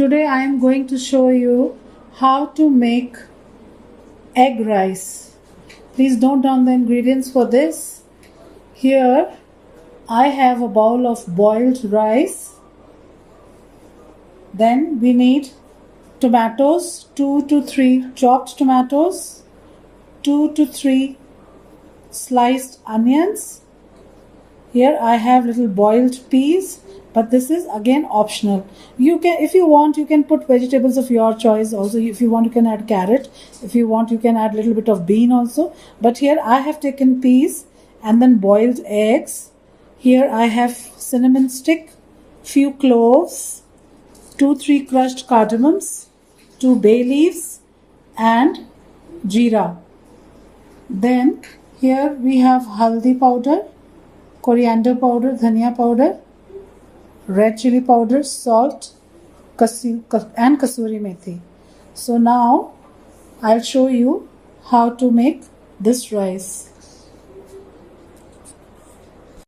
Today I am going to show you how to make egg rice. Please note down the ingredients for this. Here I have a bowl of boiled rice. Then we need tomatoes, 2 to 3 chopped tomatoes, 2 to 3 sliced onions. Here I have little boiled peas, but this is again optional. You can, if you want, you can put vegetables of your choice also. If you want, you can add carrot. If you want, you can add little bit of bean also. But here I have taken peas and then boiled eggs. Here I have cinnamon stick, few cloves, 2-3 crushed cardamoms, 2 bay leaves and jeera. Then here we have haldi powder, coriander powder, dhania powder, red chili powder, salt, and kasuri methi. So now I'll show you how to make this rice.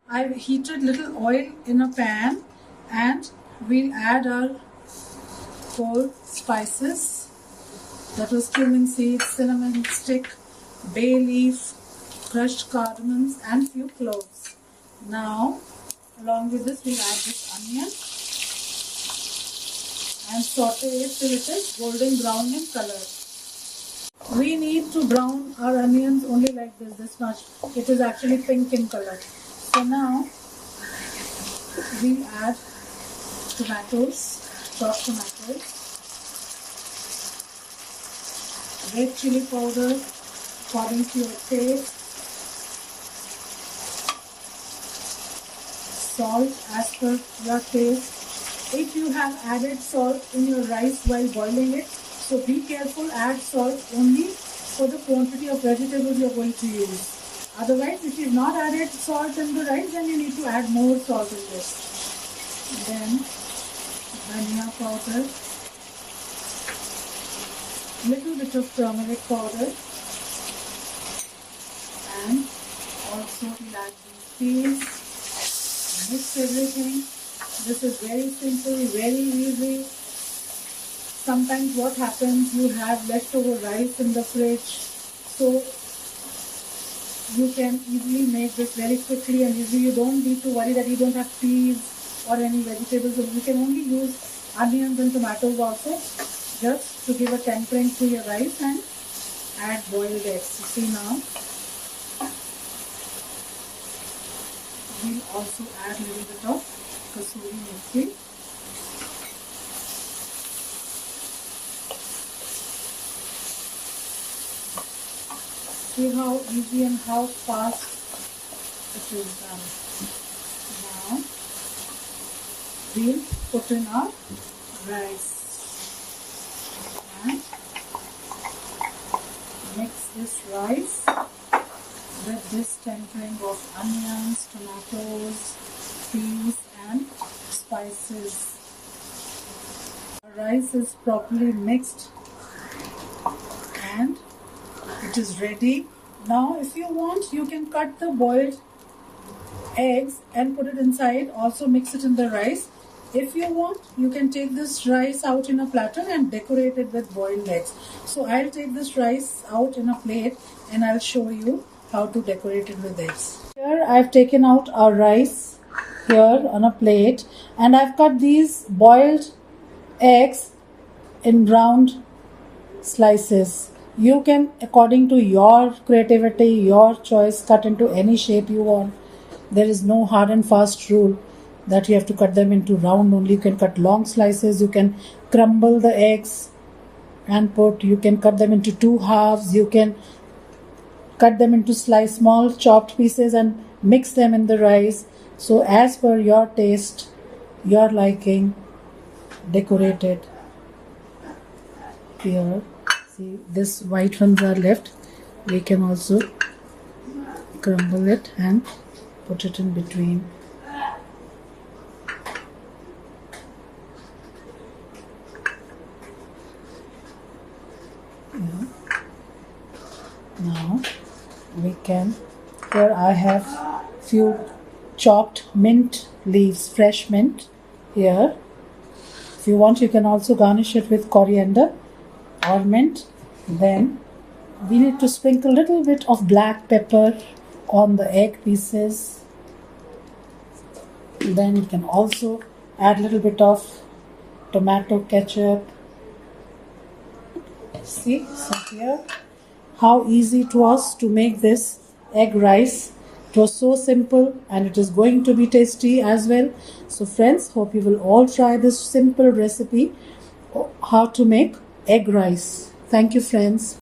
I've heated little oil in a pan and we'll add our whole spices. That was cumin seeds, cinnamon stick, bay leaf, crushed cardamoms and few cloves. Now along with this we'll add this onion and saute it till it is golden brown in color. We need to brown our onions only like this much. It is actually pink in color. So now we'll add tomatoes, chopped tomatoes, red chili powder according to your taste, salt as per your taste. If you have added salt in your rice while boiling it, so be careful, add salt only for the quantity of vegetables you are going to use. Otherwise, if you have not added salt in the rice, then you need to add more salt in this. Then dhania powder, little bit of turmeric powder, and also we'll add these peas. Mix everything. This is very simple, very easy. Sometimes what happens, you have leftover rice in the fridge, so you can easily make this very quickly and easily. You don't need to worry that you don't have peas or any vegetables. You can only use onions and tomatoes also, just to give a tempering to your rice, and add boiled eggs. You see now. We'll also add a little bit of kasuri methi. See how easy and how fast it is done. Now we'll put in our rice and mix this rice with this tempering of onions, tomatoes, peas and spices. Our rice is properly mixed and it is ready. Now if you want, you can cut the boiled eggs and put it inside, also mix it in the rice. If you want, you can take this rice out in a platter and decorate it with boiled eggs. So I'll take this rice out in a plate and I'll show you how to decorate it with eggs. Here I've taken out our rice here on a plate and I've cut these boiled eggs in round slices. You can, according to your creativity, your choice, cut into any shape you want. There is no hard and fast rule that you have to cut them into round only. You can cut long slices, you can crumble the eggs and you can cut them into 2 halves, you can cut them into small chopped pieces and mix them in the rice. So as per your taste, your liking, decorate it. Here, see, this white ones are left. We can also crumble it and put it in between. Yeah. Now we can, here I have few chopped mint leaves, fresh mint here, If you want, you can also garnish it with coriander or mint. Then we need to sprinkle a little bit of black pepper on the egg pieces. Then you can also add a little bit of tomato ketchup. See, so here how easy it was to make this egg rice. It was so simple and it is going to be tasty as well. So friends, hope you will all try this simple recipe how to make egg rice. Thank you friends.